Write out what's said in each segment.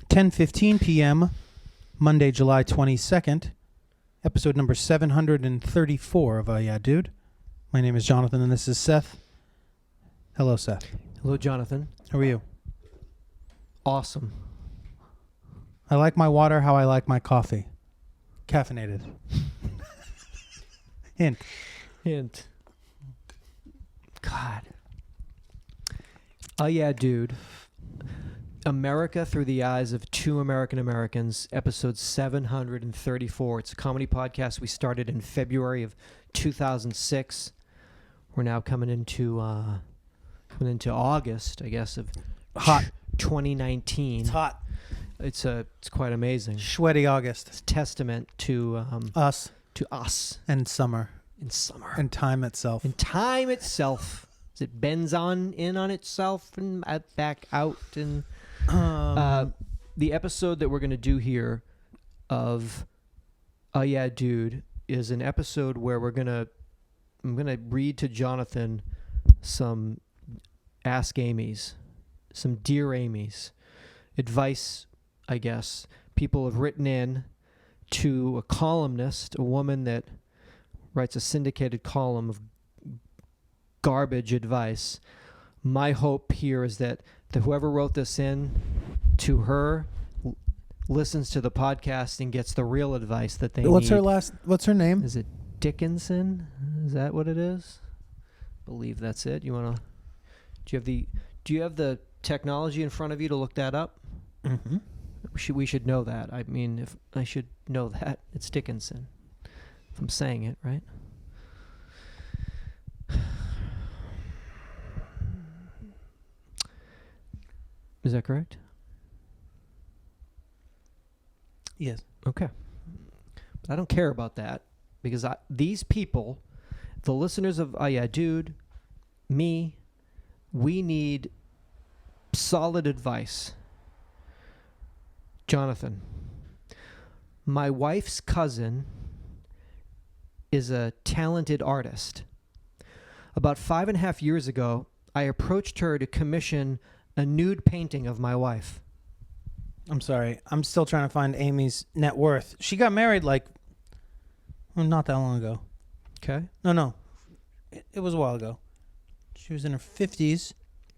10:15 p.m., Monday, July 22nd, episode number 734 of Yeah Dude. My name is Jonathan, and this is Seth. Hello, Seth. Hello, Jonathan. How are you? Awesome. I like my water how I like my coffee. Caffeinated. Hint. God. Oh, yeah, dude. America Through the Eyes of Two American Americans, episode 734. It's a comedy podcast we started in February of 2006. We're now coming into August, I guess, of Hot. 2019. It's hot. It's quite amazing. Sweaty August. It's a testament to Us. to us And summer. in summer. And time itself. And time itself, as it bends in on itself and back out. And the episode that we're going to do here of Yeah Dude is an episode where I'm going to read to Jonathan some Ask Amy's, some Dear Amy's advice, I guess. People have written in to a columnist, a woman that writes a syndicated column of garbage advice. My hope here is that whoever wrote this in to her listens to the podcast and gets the real advice that they need. What's her name? Is it Dickinson? Is that what it is? I believe that's it. Do you have the technology in front of you to look that up? Mm-hmm. We should know that. I mean, if I should know that, it's Dickinson. If I'm saying it right. Is that correct? Yes. Okay. But I don't care about that because these people, the listeners of Yeah Dude, me, we need solid advice. Jonathan, my wife's cousin is a talented artist. About 5.5 years ago, I approached her to commission a nude painting of my wife. I'm sorry. I'm still trying to find Amy's net worth. She got married not that long ago. Okay. No. It was a while ago. She was in her 50s.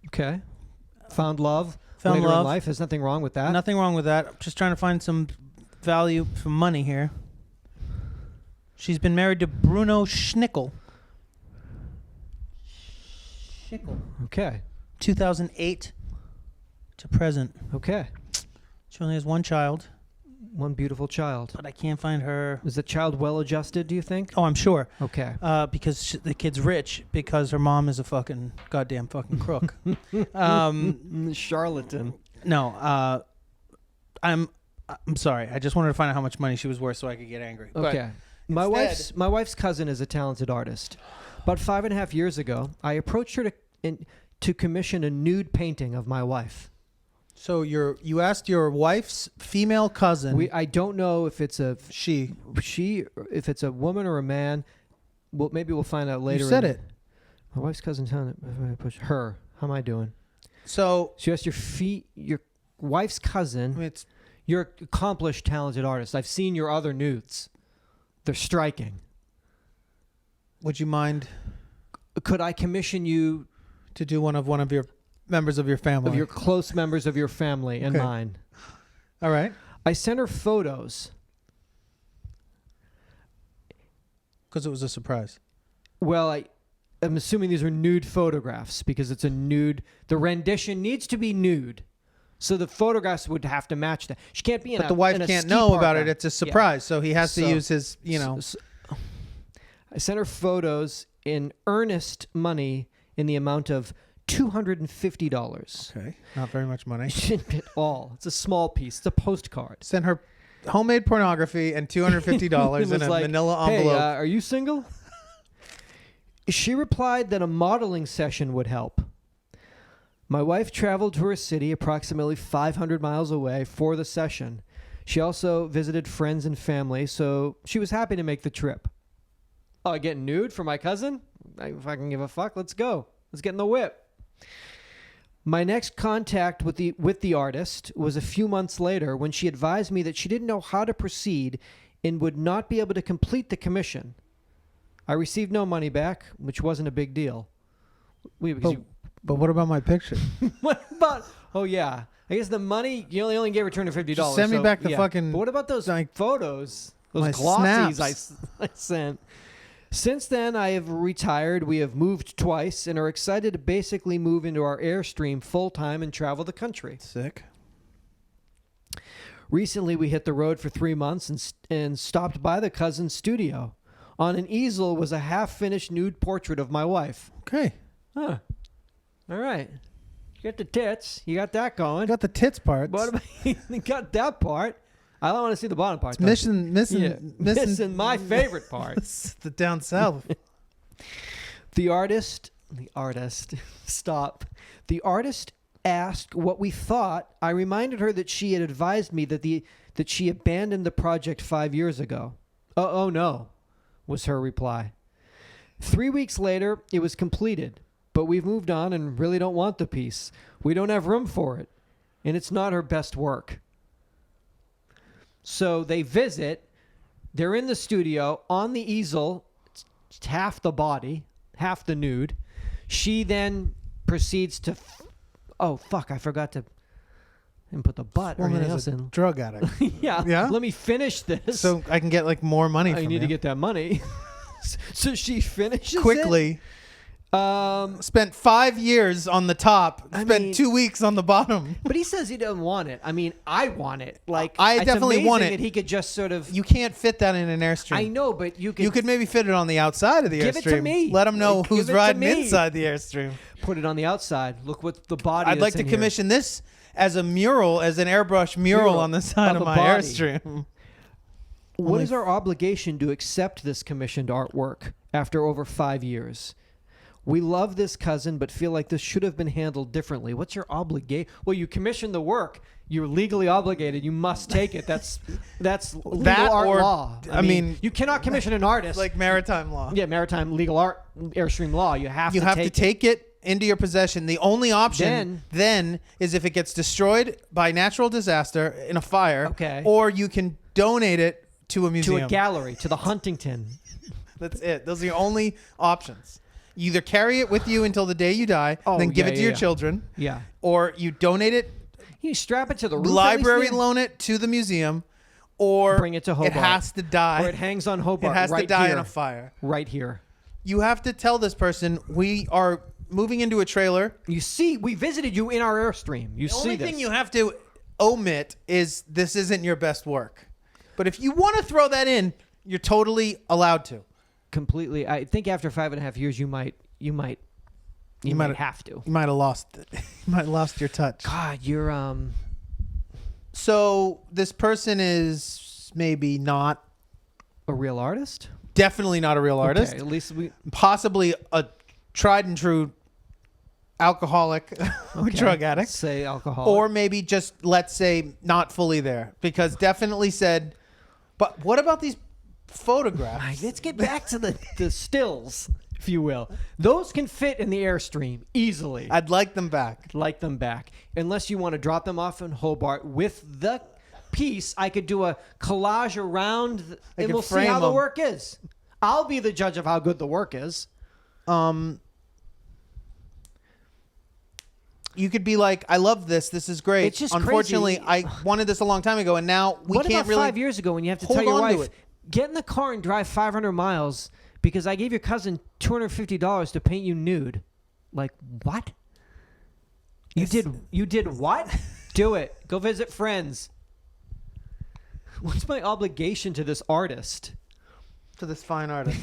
Okay. Found love. Found later love. in life. There's nothing wrong with that. Nothing wrong with that. I'm just trying to find some value for money here. She's been married to Bruno Schnickel. Okay. 2008 to present. Okay. She only has one child, One beautiful child. but I can't find her. Is the child well adjusted, do you think? Oh, I'm sure. Okay. Because the kid's rich because her mom is a fucking goddamn fucking crook. Charlatan. No, I'm sorry. I just wanted to find out how much money she was worth so I could get angry. Okay. My wife's cousin is a talented artist. About 5.5 years ago, I approached her to commission a nude painting of my wife. So you asked your wife's female cousin. I don't know if it's a she if it's a woman or a man. Well, maybe we'll find out later. You said it. My wife's cousin talented. If I push her, how am I doing? So you asked your wife's cousin. You're an accomplished, talented artist. I've seen your other nudes. They're striking. Would you mind? Could I commission you to do one of your members of your family? Of your close members of your family and mine. All right. I sent her photos. Because it was a surprise. Well, I'm assuming these are nude photographs because it's a nude. The rendition needs to be nude. So the photographs would have to match that. She can't be in But the wife can't know about it. It's a surprise. So he has to use his, I sent her photos in earnest money in the amount of $250. Okay. Not very much money. At all. It's a small piece. It's a postcard. Sent her homemade pornography and $250 in a manila envelope. Hey, are you single? She replied that a modeling session would help. My wife traveled to her city approximately 500 miles away for the session. She also visited friends and family, so she was happy to make the trip. Oh, I get nude for my cousin? If I can give a fuck, let's go. Let's get in the whip. My next contact with the artist was a few months later when she advised me that she didn't know how to proceed and would not be able to complete the commission. I received no money back, which wasn't a big deal. But what about my picture? What about? Oh yeah, I guess the money you only gave her $250. Just send me back the fucking. But what about those photos? Those my glossies snaps. I sent. Since then, I have retired. We have moved twice and are excited to basically move into our Airstream full time and travel the country. Sick. Recently, we hit the road for 3 months and stopped by the cousin's studio. On an easel was a half-finished nude portrait of my wife. Okay. Huh. All right. You got the tits. You got that going. I got the tits part. What about you got that part? I don't want to see the bottom part. Missing my favorite part. The down south. The artist, stop. The artist asked what we thought. I reminded her that she had advised me that she abandoned the project 5 years ago. Oh no, was her reply. 3 weeks later, it was completed, but we've moved on and really don't want the piece. We don't have room for it, and it's not her best work. So they visit. They're in the studio on the easel. It's half the body, half the nude. She then proceeds to. Oh fuck! I forgot to put the butt or anything else in. Drug addict. Yeah. Yeah. Let me finish this. So I can get like more money. I need to get that money. So she finishes quickly. Spent 5 years on the top. Spent 2 weeks on the bottom. But he says he doesn't want it. I mean, I want it. Like I definitely want it. That he could just sort of. You can't fit that in an Airstream. I know, but you could. You could maybe fit it on the outside of the Give Airstream. it to me. Let them know who's give it to riding me. inside the Airstream. Put it on the outside. Look what the body. I'd like to commission this as a mural, as an airbrush mural on the side of my body. Airstream. What is our obligation to accept this commissioned artwork after over 5 years? We love this cousin, but feel like this should have been handled differently. What's your obligation? Well, you commissioned the work. You're legally obligated. You must take it. That's legal art law. I mean, you cannot commission an artist. Like maritime law. Yeah, maritime legal art, Airstream law. You have to take it into your possession. The only option then is if it gets destroyed by natural disaster in a fire. Okay. Or you can donate it to a museum. To a gallery, to the Huntington. That's it. Those are your only options. You either carry it with you until the day you die, then give it to your children. Yeah. Or you donate it. You strap it to the roof. Library loan it to the museum. Or bring it to Hobart. It has to die. Or it hangs on Hobart. It has to die in a fire. Right here. You have to tell this person, we are moving into a trailer. You see, we visited you in our Airstream. You see this. The only thing you have to omit is this isn't your best work. But if you want to throw that in, you're totally allowed to. Completely. I think after 5.5 years, you might have to. You might have lost it. You might have lost your touch. God, you're So this person is maybe not a real artist. Definitely not a real artist. Okay, at least possibly a tried and true alcoholic or drug addict. Let's say alcoholic. Or maybe just, let's say, not fully there. Because definitely said, but what about these photographs? Let's get back to the stills, if you will. Those can fit in the Airstream easily. I'd like them back. Unless you want to drop them off in Hobart with the piece. I could do a collage around, and we'll see how the work is. I'll be the judge of how good the work is. You could be like, I love this. This is great. It's just unfortunately, crazy. I wanted this a long time ago, and now we what can't about really. 5 years ago when you have to hold tell your on to wife, it. get in the car and drive 500 miles because I gave your cousin $250 to paint you nude? Like, what? You did what? Do it. Go visit friends. What's my obligation to this artist? To this fine artist.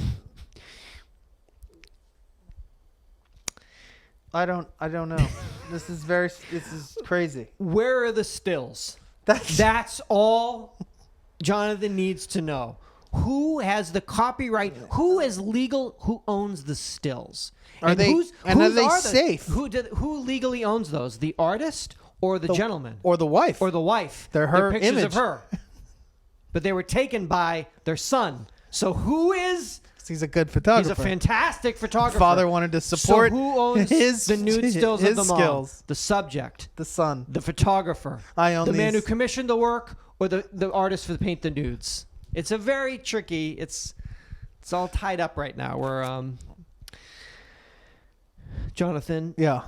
I don't know. This is crazy. Where are the stills? That's all Jonathan needs to know. Who has the copyright? Who is legal? Who owns the stills? Are they safe? Who legally owns those? The artist or the gentleman? Or the wife? Or the wife. They're her pictures image. of her. But they were taken by their son. So who is He's a good photographer. He's a fantastic photographer. Father wanted to support So who owns the nude stills his of them all? skills. The subject, The son. the photographer, I own the man who these. commissioned the work, or the artist for paint the nudes. It's a very tricky. It's all tied up right now. We're Jonathan. Yeah.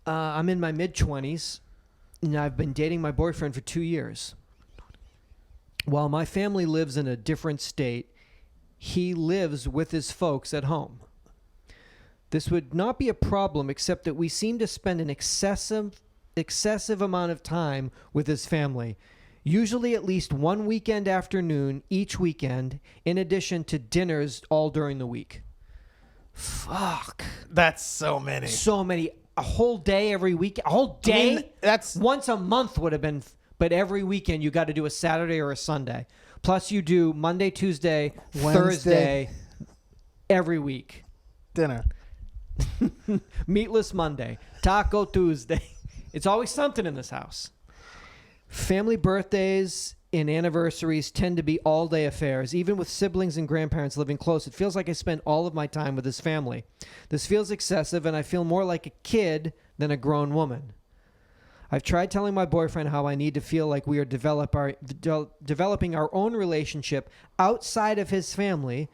I'm in my mid-20s, and I've been dating my boyfriend for 2 years. While my family lives in a different state, he lives with his folks at home. This would not be a problem, except that we seem to spend an excessive amount of time with his family, usually at least one weekend afternoon each weekend, in addition to dinners all during the week. Fuck. That's so many. So many. A whole day every week. A whole day? I mean, that's once a month would have been, but every weekend you got to do a Saturday or a Sunday. Plus you do Monday, Tuesday, Wednesday. Thursday, every week. dinner. Meatless Monday, Taco Tuesday. It's always something in this house. Family birthdays and anniversaries tend to be all-day affairs. Even with siblings and grandparents living close, it feels like I spend all of my time with his family. This feels excessive, and I feel more like a kid than a grown woman. I've tried telling my boyfriend how I need to feel like we are developing our own relationship outside of his family,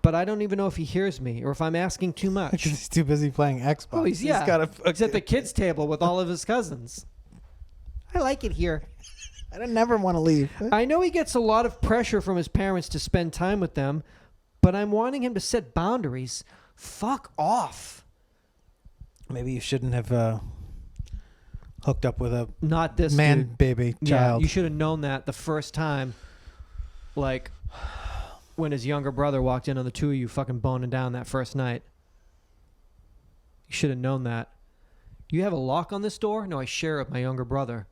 but I don't even know if he hears me or if I'm asking too much. Because he's too busy playing Xbox. Oh, he's got a he's at the kids' table with all of his cousins. I like it here. I don't never want to leave. I know he gets a lot of pressure from his parents to spend time with them, but I'm wanting him to set boundaries. Fuck off. Maybe you shouldn't have hooked up with a Not this man dude. baby Yeah, child. you should have known that the first time, like when his younger brother walked in on the two of you fucking boning down that first night. You should have known that. You have a lock on this door? No, I share it with my younger brother.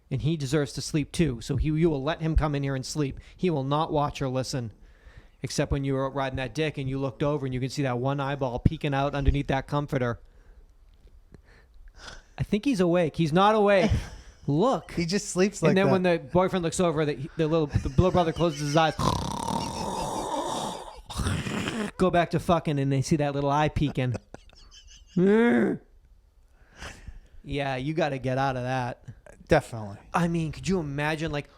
And he deserves to sleep too, so you will let him come in here and sleep. He will not watch or listen. Except when you were riding that dick and you looked over and you can see that one eyeball peeking out underneath that comforter. I think he's awake. He's not awake. Look. He just sleeps like and then that. when the boyfriend looks over, the little brother closes his eyes. Go back to fucking, and they see that little eye peeking. Yeah, you got to get out of that. Definitely. I mean, could you imagine, like,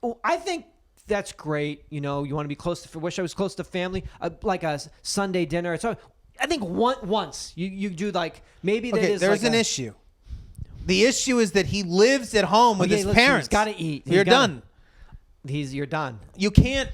oh, I think that's great. You know, you want to be close to, wish I was close to family, like a Sunday dinner. It's, I think once you do, like, maybe that is there's like an issue. The issue is that he lives at home with his parents. He's got to eat. You're done. You're done. You can't,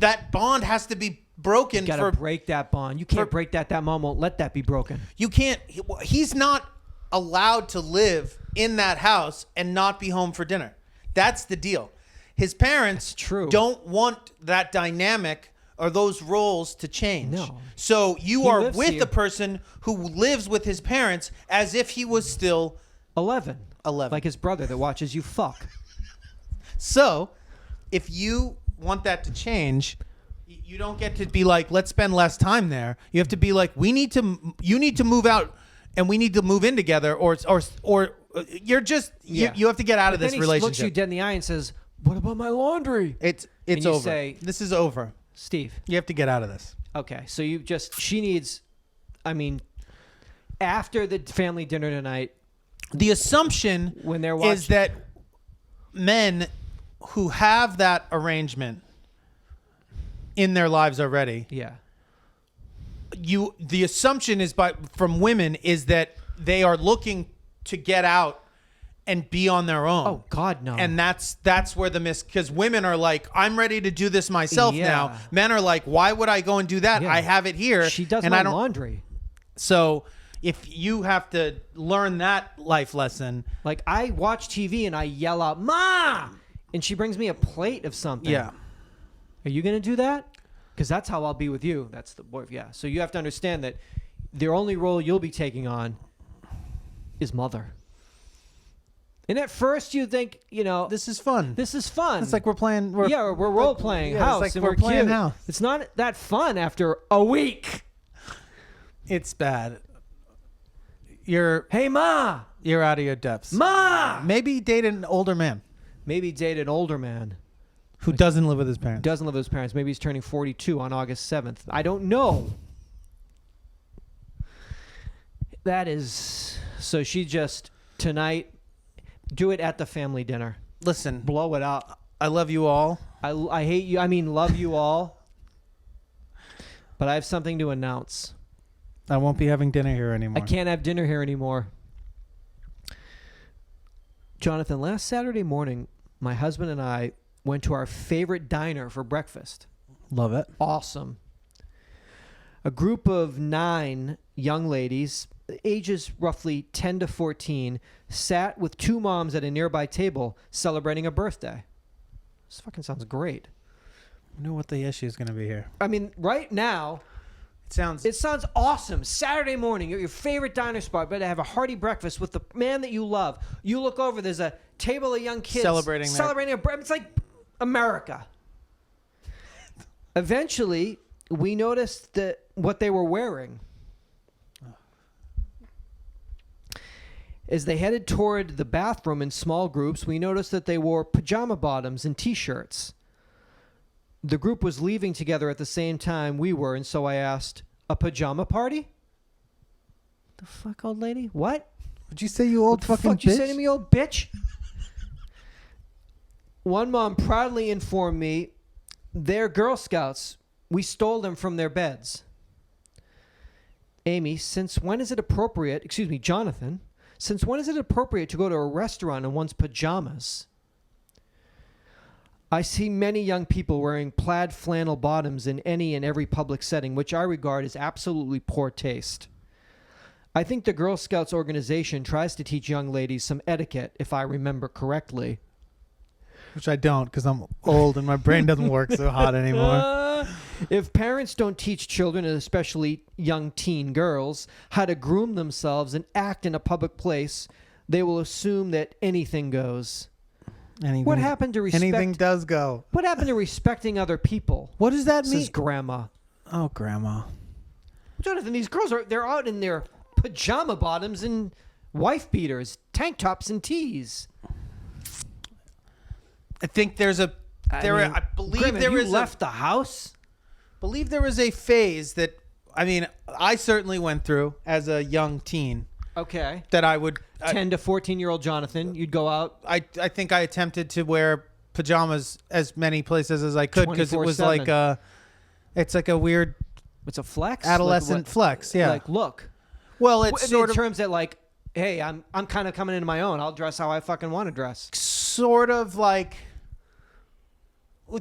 that bond has to be broken. You got to break that bond. You can't break that. That mom won't let that be broken. You can't, he's not allowed to live in that house and not be home for dinner. That's the deal. His parents don't want that dynamic or those roles to change. No. So you are with here. the person who lives with his parents as if he was still 11. 11. Like his brother that watches you fuck. So if you want that to change, you don't get to be like, let's spend less time there. You have to be like, you need to move out and we need to move in together, or you're just you have to get out of this then he relationship. looks you dead in the eye and says, "What about my laundry?" It's and you over. say, this is over. Steve. You have to get out of this. Okay, so she needs, I mean, after the family dinner tonight, The assumption when they're is that men who have that arrangement in their lives already, yeah, the assumption is from women is that they are looking to get out and be on their own. Oh God, no. And that's where because women are like, I'm ready to do this myself now. Men are like, why would I go and do that? Yeah. I have it here. She does and my I don't, laundry. So if you have to learn that life lesson, Like, I watch TV and I yell out, "Ma!" and she brings me a plate of something. yeah. Are you going to do that? Because that's how I'll be with you. That's the boy. Yeah. So you have to understand that the only role you'll be taking on is mother. And at first you think, This is fun. this is fun. It's like we're playing. We're role playing yeah, house, it's like and we're we're playing cute. house. It's not that fun after a week. It's bad. You're Hey, Ma! out of your depths. Ma! Maybe date an older man. Maybe date an older man. Who doesn't live with his parents? Doesn't live with his parents. Maybe he's turning 42 on August 7th. I don't know. That is... So she just, tonight, do it at the family dinner. Listen, Blow it out. I love you all. I hate you. I mean, love you all. But I have something to announce. I won't be having dinner here anymore. I can't have dinner here anymore. Jonathan, last Saturday morning, my husband and I went to our favorite diner for breakfast. Love it. Awesome. A group of 9 young ladies, ages roughly 10 to 14, sat with 2 moms at a nearby table celebrating a birthday. This fucking sounds great. I know what the issue is going to be here. I mean, right now, it sounds awesome. Saturday morning, you're at your favorite diner spot, but to have a hearty breakfast with the man that you love. You look over, there's a table of young kids celebrating a birthday. It's like America. Eventually, we noticed that what they were wearing. As they headed toward the bathroom in small groups, we noticed that they wore pajama bottoms and T-shirts. The group was leaving together at the same time we were, and so I asked, "A pajama party?" The fuck, old lady? What? Would you say, you old fucking What bitch? you say to me, old bitch? One mom proudly informed me they're Girl Scouts. We stole them from their beds. Amy, Jonathan, since when is it appropriate to go to a restaurant in one's pajamas? I see many young people wearing plaid flannel bottoms in any and every public setting, which I regard as absolutely poor taste. I think the Girl Scouts organization tries to teach young ladies some etiquette, if I remember correctly. Which I don't, because I'm old and my brain doesn't work so hot anymore. If parents don't teach children, and especially young teen girls, how to groom themselves and act in a public place, they will assume that anything goes. What happened to respect? Anything does go. What happened to respecting other people? What does that mean? Says Grandma. Oh, Grandma. Jonathan, these girls they're out in their pajama bottoms and wife beaters, tank tops and tees. I think there's a I believe Grandma, there you is left the house. Believe there was a phase that I certainly went through as a young teen. Okay. That I would 10 to 14-year-old Jonathan, you'd go out. I think I attempted to wear pajamas as many places as I could because it was 24/7. like it's like a weird It's a flex. adolescent flex. Yeah. Like look. Well, it's sort in of terms that like, hey, I'm kind of coming into my own. I'll dress how I fucking want to dress. sort of like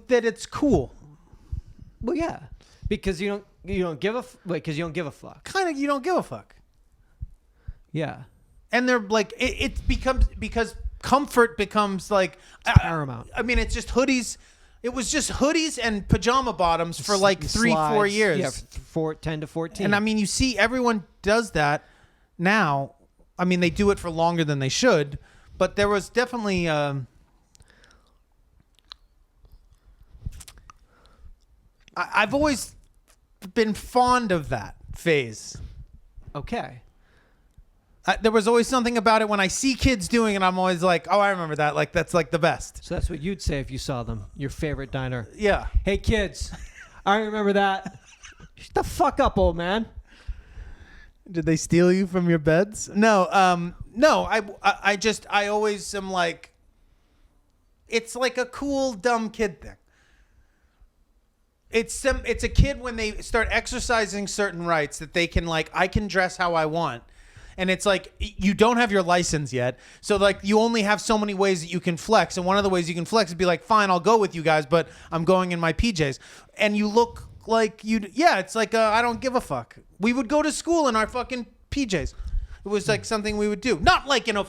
that. It's cool. Well, yeah, because you don't give a fuck. Kind of, you don't give a fuck. Yeah. And they're like, it becomes, because comfort becomes like paramount. I mean, it's just hoodies. It was just hoodies and pajama bottoms for like 3-4 years. Yeah, 10 to 14. And I mean, you see, everyone does that now. I mean, they do it for longer than they should, but there was definitely I've always been fond of that phase. Okay. There was always something about it when I see kids doing it. I'm always like, oh, I remember that. Like, that's like the best. So that's what you'd say if you saw them. Your favorite diner. Yeah. Hey, kids. I remember that. Shut the fuck up, old man. Did they steal you from your beds? No. No. I always am like, it's like a cool, dumb kid thing. It's a kid when they start exercising certain rights that they can, like, I can dress how I want. And it's like, you don't have your license yet. So, like, you only have so many ways that you can flex. And one of the ways you can flex is be like, fine, I'll go with you guys, but I'm going in my PJs. And you look like it's like, I don't give a fuck. We would go to school in our fucking PJs. It was like something we would do. Not like in a,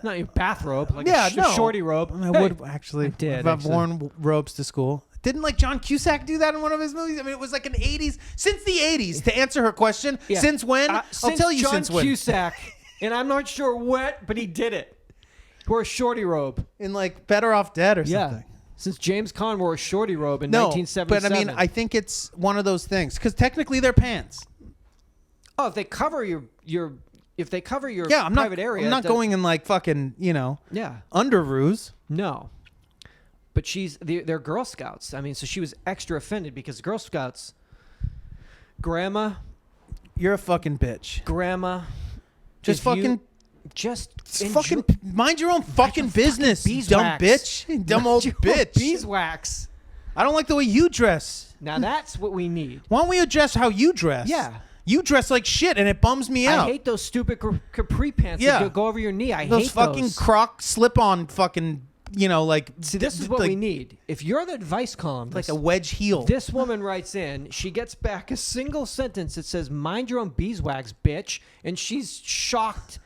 Not your bathrobe, like a shorty robe. I would actually. I did, I've worn robes to school. Didn't like John Cusack do that in one of his movies? I mean, it was like an 80s. Since the 80s, to answer her question, Yeah. since when? I'll tell you John since when. Cusack, and I'm not sure what, but he did it. He wore a shorty robe. In like Better Off Dead or something. Since James Caan wore a shorty robe in No, 1977. but I mean, I think it's one of those things. Because technically they're pants. Oh, if they cover your if they cover your Yeah, private area, I'm not going in like fucking, Yeah, underoos. no. But they're Girl Scouts. I mean, so she was extra offended because Girl Scouts, grandma, You're a fucking bitch. just fucking mind your own fucking business, you dumb bitch. Dumb old bitch. Beeswax. I don't like the way you dress. Now that's what we need. Why don't we address how you dress? Yeah. You dress like shit, and it bums me out. I hate those stupid capri pants that go over your knee. I hate those fucking Croc slip-on fucking, like. See, this is what we need. If you're the advice columnist, like a wedge heel. This woman writes in. She gets back a single sentence that says, "Mind your own beeswax, bitch," and she's shocked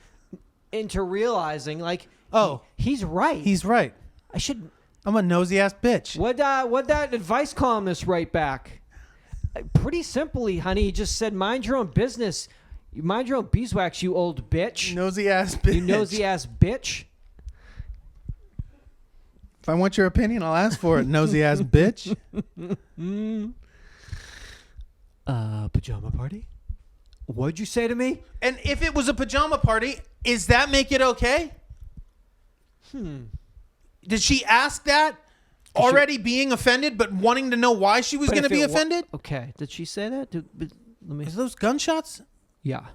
into realizing, like, oh, he's right. He's right. I'm a nosy ass bitch. What that advice columnist write back? Pretty simply, honey, he just said, "Mind your own business. You mind your own beeswax, you old bitch. Nosy ass bitch. You nosy ass bitch." If I want your opinion, I'll ask for it, nosy ass bitch. Pajama party? What'd you say to me? And if it was a pajama party, does that make it okay? Did she ask that? Already being offended, but wanting to know why she was going to be offended? Okay. Did she say that? Let me. Is those gunshots? Yeah.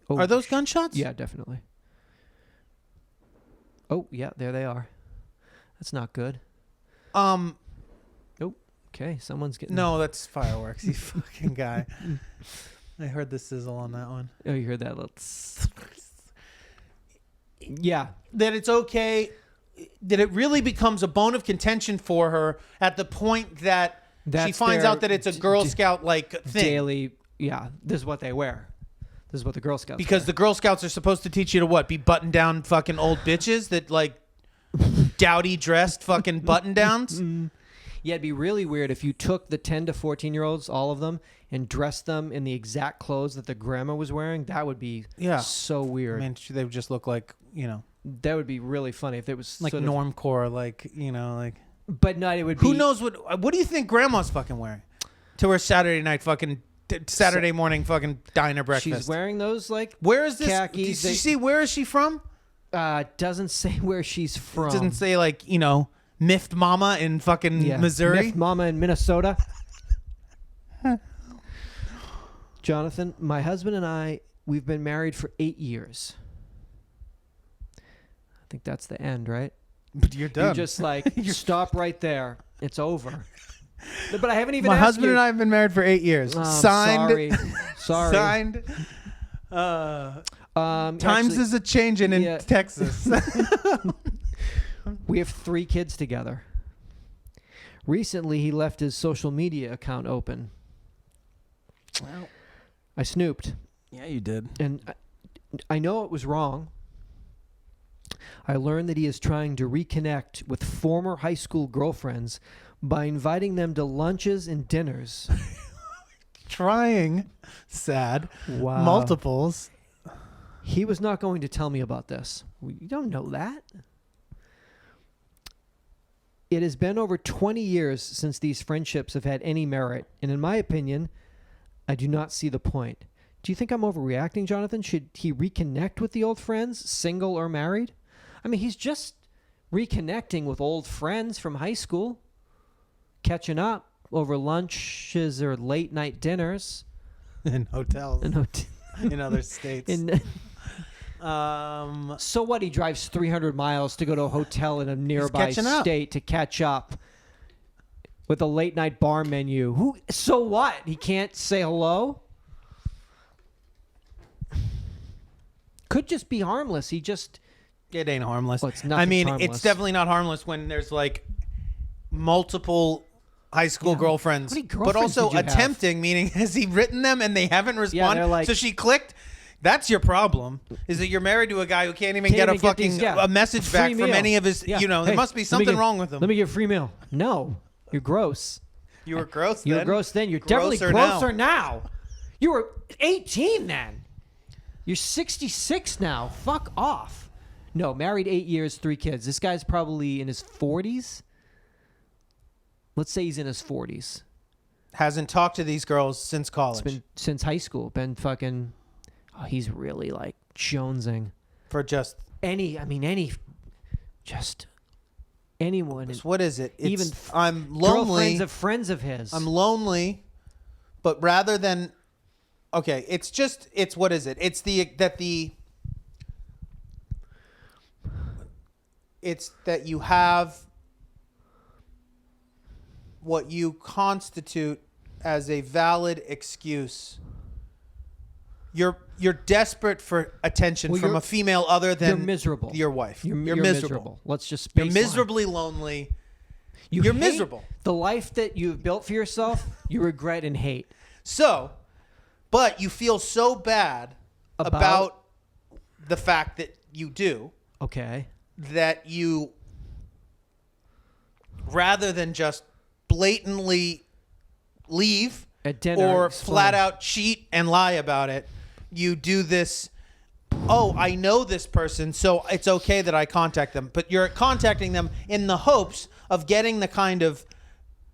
Oh, Are those gunshots? Yeah, definitely. Oh, yeah, there they are. That's not good. Oh, okay. Someone's getting. No, that's fireworks. You fucking guy. I heard the sizzle on that one. Oh, you heard that? Yeah. That it's okay. That it really becomes a bone of contention for her at the point that she finds out that it's a Girl Scout like thing. Daily, yeah. This is what they wear. This is what the Girl Scouts Because wear. the Girl Scouts are supposed to teach you to what? Be button down fucking old bitches that like dowdy dressed fucking button downs. Yeah, it'd be really weird if you took the 10 to 14-year-olds, all of them, and dressed them in the exact clothes that the grandma was wearing. That would be so weird. I mean, they would just look like, that would be really funny if it was like normcore, like, like. But not, it would be. Who knows what do you think grandma's fucking wearing to her Saturday night fucking Saturday morning fucking diner breakfast? She's wearing those like where is this? khakis. Did you see where is she from? Doesn't say where she's from. It doesn't say like, Miffed Mama in fucking Missouri. Miffed Mama in Minnesota. Jonathan, my husband and I, we've been married for 8 years. I think that's the end, right? But you're done. You're just like, stop right there. It's over. But I haven't even My asked husband you. and I have been married for 8 years. Signed. Sorry. Signed. Times actually, is a changing in Texas. We have 3 kids together. Recently, he left his social media account open. Well, I snooped. yeah, you did. And I know it was wrong. I learned that he is trying to reconnect with former high school girlfriends by inviting them to lunches and dinners. Trying. Sad. Wow. Multiples. He was not going to tell me about this. You don't know that. It has been over 20 years since these friendships have had any merit, and in my opinion, I do not see the point. Do you think I'm overreacting, Jonathan? Should he reconnect with the old friends, single or married? I mean, he's just reconnecting with old friends from high school, catching up over lunches or late night dinners. In hotels. In other states. So what? He drives 300 miles to go to a hotel in a nearby state to catch up with a late night bar menu. So what? He can't say hello? Could just be harmless. It ain't harmless. Well, it's harmless. It's definitely not harmless when there's like multiple high school girlfriends. How many girlfriends but also did you have? attempting, meaning has he written them and they haven't responded? they're like- so she clicked. That's your problem. Is that you're married to a guy who can't even get a fucking a message back free from meal. any of his. Yeah. There Hey, must be something wrong with him. Let me get a free meal. No, you're gross. You were gross. You then. were gross then. You're definitely grosser now. You were 18 then. You're 66 now. Fuck off. No, married 8 years, 3 kids. This guy's probably in his 40s. Let's say he's in his 40s. hasn't talked to these girls since college. It's been since high school. Been fucking. Oh, he's really like jonesing for just just anyone. what is it? It's, Even I'm lonely. Girlfriends of friends of his. I'm lonely, but rather than, okay, it's what is it? It's that you have what you constitute as a valid excuse. You're desperate for attention from a female other than you're miserable. Your wife. You're miserable. Let's just You're baseline. miserably lonely. You're hate miserable. The life that you've built for yourself, you regret and hate. So, but you feel so bad about the fact that you do. Okay. That you, rather than just blatantly leave at dinner or flat out cheat and lie about it, you do this. Oh, I know this person, so it's okay that I contact them. But you're contacting them in the hopes of getting the kind of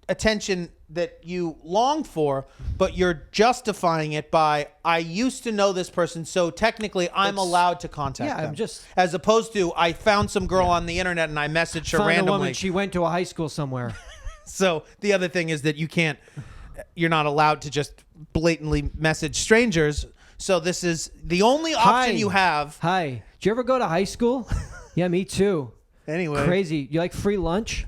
attention that you long for, but you're justifying it by, I used to know this person, so technically I'm allowed to contact them. I'm just, as opposed to, I found some girl on the internet and I messaged her found randomly. a woman, she went to a high school somewhere. So the other thing is that you're not allowed to just blatantly message strangers. So this is the only option you have. Hi. Did you ever go to high school? Yeah, me too. Anyway. Crazy. You like free lunch?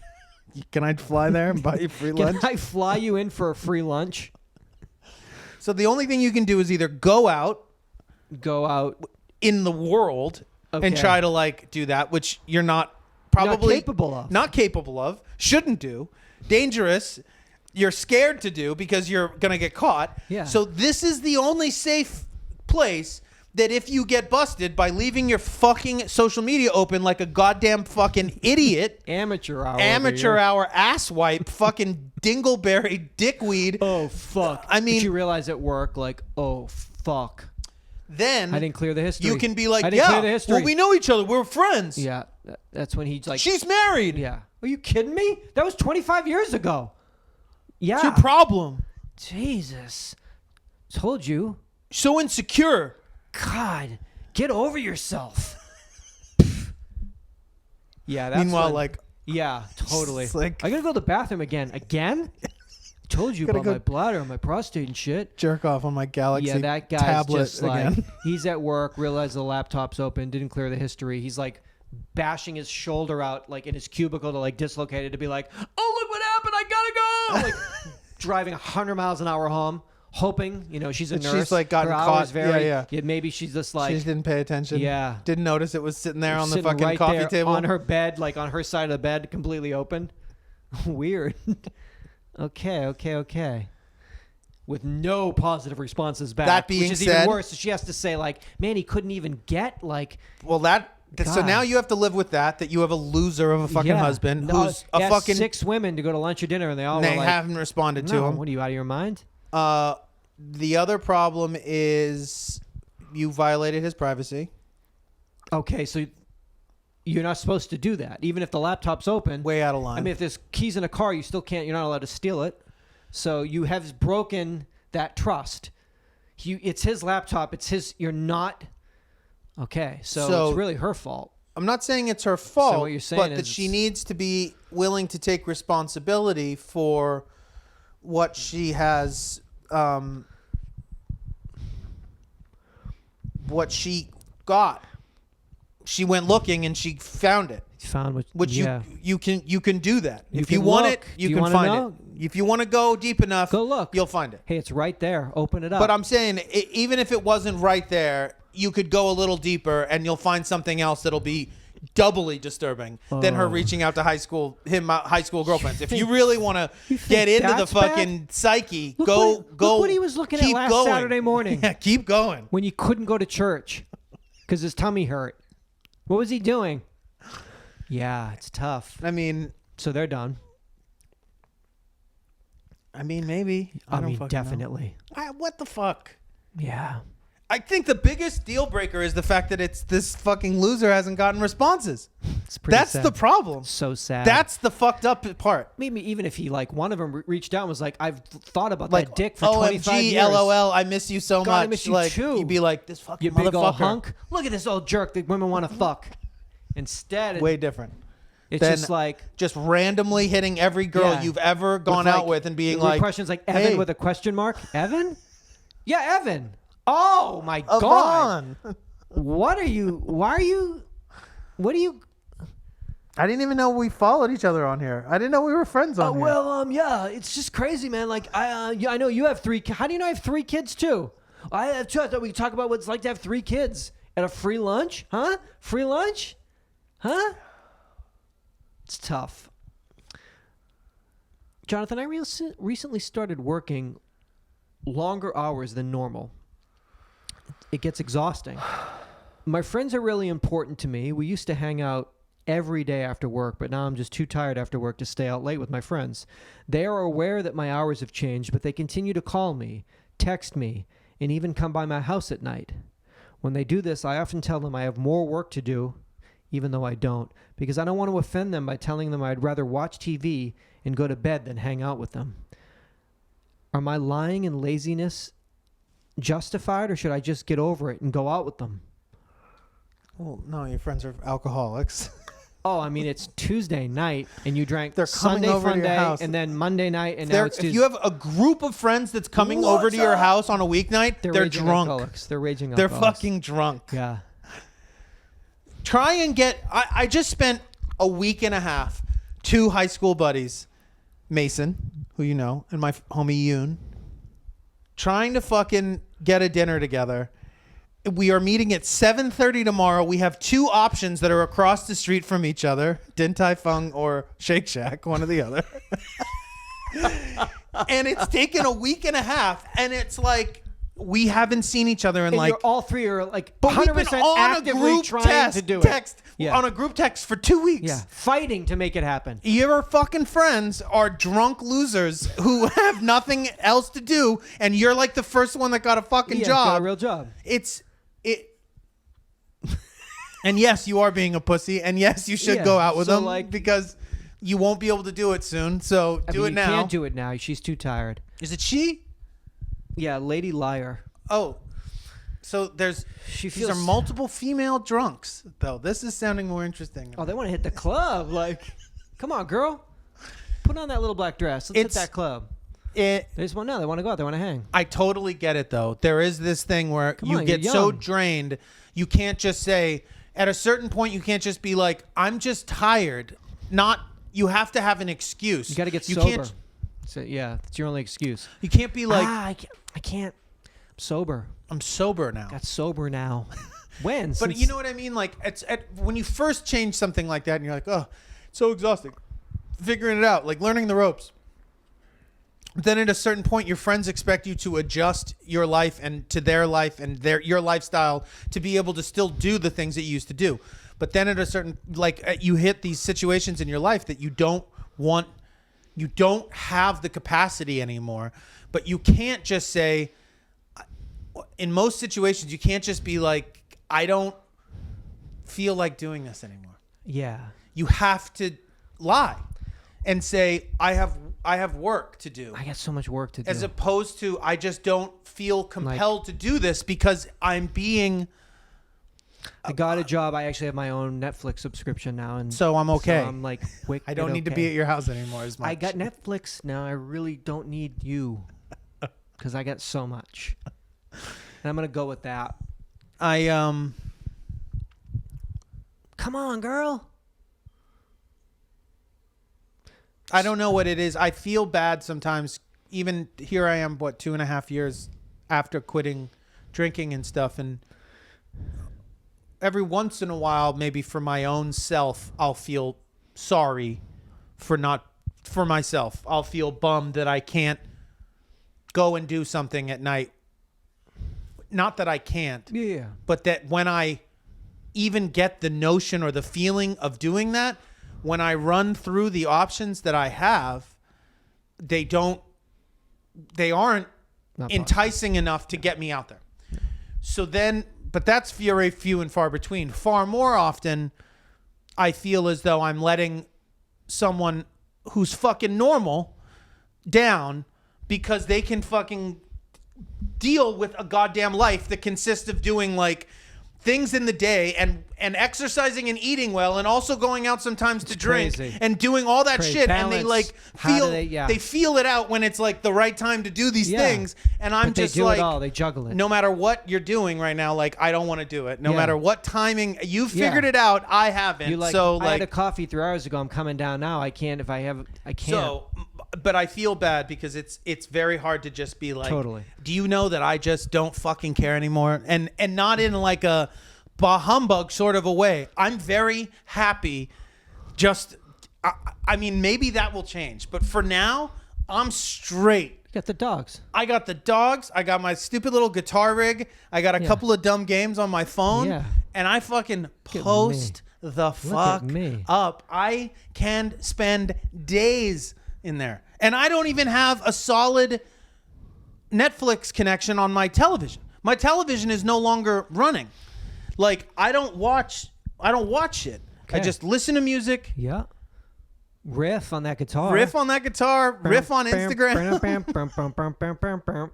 Can I fly there and buy you free lunch? Can I fly you in for a free lunch? So the only thing you can do is either go out in the world okay. and try to like do that, which you're probably not capable of, shouldn't do, dangerous. You're scared to do because you're going to get caught. Yeah. So this is the only safe place that if you get busted by leaving your fucking social media open like a goddamn fucking idiot. Amateur hour asswipe, fucking dingleberry dickweed. Oh, fuck. I mean. Did you realize at work, like, oh, fuck. Then. I didn't clear the history. You can be like, clear the history. Well, we know each other. We're friends. Yeah. That's when he's like. She's married. Yeah. Are you kidding me? That was 25 years ago. Yeah. It's your problem. Jesus. Told you. So insecure. God, get over yourself. Yeah, that's Meanwhile, yeah, totally. Like, I gotta go to the bathroom again. Told you about my bladder and my prostate and shit. Jerk off on my Galaxy that guy's tablet just again. Like, he's at work, realized the laptop's open, didn't clear the history. He's like bashing his shoulder out like in his cubicle to like dislocate it to be like, oh, look what happened, I gotta go. Like driving 100 miles an hour home. Hoping, she's a nurse. She's like gotten caught. Yeah. Maybe she's just like. She just didn't pay attention. Yeah. Didn't notice it was sitting there on the sitting fucking right coffee there table. on her bed, like on her side of the bed, completely open. Weird. Okay. With no positive responses back. That being which is said, even worse. So she has to say like, man, he couldn't even get like. Well, so now you have to live with that you have a loser of a fucking husband who's a fucking 6 women to go to lunch or dinner and they all they were like, haven't responded to him. What are you, out of your mind? The other problem is you violated his privacy. Okay, so you're not supposed to do that, even if the laptop's open. Way out of line. I mean, if there's keys in a car, you still can't. You're not allowed to steal it. So you have broken that trust. It's his laptop. It's his. You're not. Okay, so it's really her fault. I'm not saying it's her fault, so what you're saying but is that she needs to be willing to take responsibility for what she has, what she got. She went looking and she found it. Found which you can do that. If you can want look. it, you Do can wanna find know? it. If you want to go deep enough, Go look. You'll find it. Hey, it's right there. Open it up. But I'm saying, even if it wasn't right there, you could go a little deeper and you'll find something else that'll be doubly disturbing than her reaching out to high school girlfriends. If you really want to get into the fucking psyche, Look go. what he was looking at last Saturday morning. Yeah, keep going. When you couldn't go to church because his tummy hurt. What was he doing? Yeah, it's tough. I mean, so they're done. I mean, maybe. I don't fucking definitely. know. What the fuck? Yeah. I think the biggest deal breaker is the fact that it's this fucking loser hasn't gotten responses. It's pretty That's sad. the problem. So sad. That's the fucked up part. Maybe even if he like one of them reached out and was like, "I've thought about Like, that dick for 25 OMG, years." LOL, I miss you so God, I much. miss you like, too. You'd be like, this fucking You big old motherfucker. hunk. Look at this old jerk that women want to fuck. Instead, Way different. it's Then just like just randomly hitting every girl Yeah. you've ever gone like, out with and being the like, questions like Evan hey, with a question mark. Evan? Yeah, Evan. Oh my God. Avon. What are you? Why are you? What are you? I didn't even know we followed each other on here. I didn't know we were friends on here. Well, yeah, it's just crazy, man. Like, I know you have 3. How do you know I have 3 kids too? I have 2. I thought we could talk about what it's like to have 3 kids at a free lunch, huh? Free lunch, huh? It's tough. Jonathan, I recently started working longer hours than normal. It gets exhausting. My friends are really important to me. We used to hang out every day after work, but now I'm just too tired after work to stay out late with my friends. They are aware that my hours have changed, but they continue to call me, text me, and even come by my house at night. When they do this, I often tell them I have more work to do, even though I don't, because I don't want to offend them by telling them I'd rather watch TV and go to bed than hang out with them. Are my lying and laziness justified, or should I just get over it and go out with them? Well, no, your friends are alcoholics. Oh, I mean, it's Tuesday night, and you drank They're coming Sunday over to your Funday, house. and then Monday night, and now They're- it's if Tuesday. you have a group of friends that's coming over to your house on a weeknight, they're raging drunk. alcoholics. They're raging They're alcoholics. fucking drunk. Yeah. Try and get... I just spent a week and a half, 2 high school buddies, Mason, who you know, and my homie Yoon, trying to fucking get a dinner together. We are meeting at 7:30 tomorrow. We have 2 options that are across the street from each other, Din Tai Fung or Shake Shack, one or the other. And it's taken a week and a half, and it's like we haven't seen each other in And like... you're all 3 are like But we've 100% been on a actively group trying to do it. text Yeah. on a group text for 2 weeks. Yeah, fighting to make it happen. Your fucking friends are drunk losers who have nothing else to do, and you're like the first one that got a fucking Yeah, job. got a real job. And yes, you are being a pussy, and yes, you should Yeah, go out with so, them like- because you won't be able to do it soon. So I do mean, it you now. can't do it now. She's too tired. Is it she? Yeah, Lady Liar. Oh, so She these feels are multiple female drunks though. This is sounding more interesting. Oh, they want to hit the club. Like, come on, girl. Put on that little black dress. Let's It's- hit that club. It. They just want They want to go out. They want to hang. I totally get it though. There is this thing where Come you on, get you're so young. drained, you can't just say at a certain point you can't just be like, I'm just tired. You have to have an excuse. You got to get you sober. Can't, So, yeah, that's your only excuse. you can't be like, I can't. I'm sober. I'm sober now. Got sober now. When? But Since- you know what I mean? Like when you first change something like that and you're like, oh, it's so exhausting. Figuring it out, like learning the ropes. Then at a certain point, your friends expect you to adjust your life and to their life and your lifestyle to be able to still do the things that you used to do. But then at a certain, you hit these situations in your life that you don't have the capacity anymore. But you can't just say, in most situations, you can't just be like, I don't feel like doing this anymore. Yeah. You have to lie and say, I have work to do. I got so much work to do. As opposed to, I just don't feel compelled to do this because I'm being... I got a job. I actually have my own Netflix subscription now, and So I'm okay. So I'm like, I don't need to be at your house anymore as much. I got Netflix now. I really don't need you because I got so much, and I'm gonna go with that. Come on, girl. I don't know what it is. I feel bad sometimes. Even here I am, 2.5 years after quitting drinking and stuff. And every once in a while, maybe for my own self, I'll feel sorry for myself. I'll feel bummed that I can't go and do something at night. Not that I can't, Yeah. but that when I even get the notion or the feeling of doing that, when I run through the options that I have, they aren't Not enticing enough to get me out there. So then, but that's very few and far between. Far more often, I feel as though I'm letting someone who's fucking normal down because they can fucking deal with a goddamn life that consists of doing like things in the day and exercising and eating well and also going out sometimes to drink crazy. and doing all that Crazy. shit. Balance. And they like How feel do they- yeah. they feel it out when it's like the right time to do these Yeah. things. And I'm But they just do like, it all. They juggle it. no matter what you're doing right now, like I don't want to do it. No Yeah. matter what timing you figured Yeah. it out, I haven't. You like, so I had a like coffee 3 hours ago. I'm coming down now. I can't if I have. I can't. so, but I feel bad because it's very hard to just be like, Totally. do you know that I just don't fucking care anymore? And not in like a bah humbug sort of a way. I'm very happy. Just, I mean, maybe that will change, but for now, I'm straight. You got the dogs. I got the dogs. I got my stupid little guitar rig. I got a Yeah. couple of dumb games on my phone. Yeah. And I fucking at post the fuck me. up. I can spend days in there. And I don't even have a solid Netflix connection on my television. My television is no longer running. Like I don't watch it. I Okay. just listen to music, Yeah. Riff on that guitar. riff on that guitar, riff on Instagram.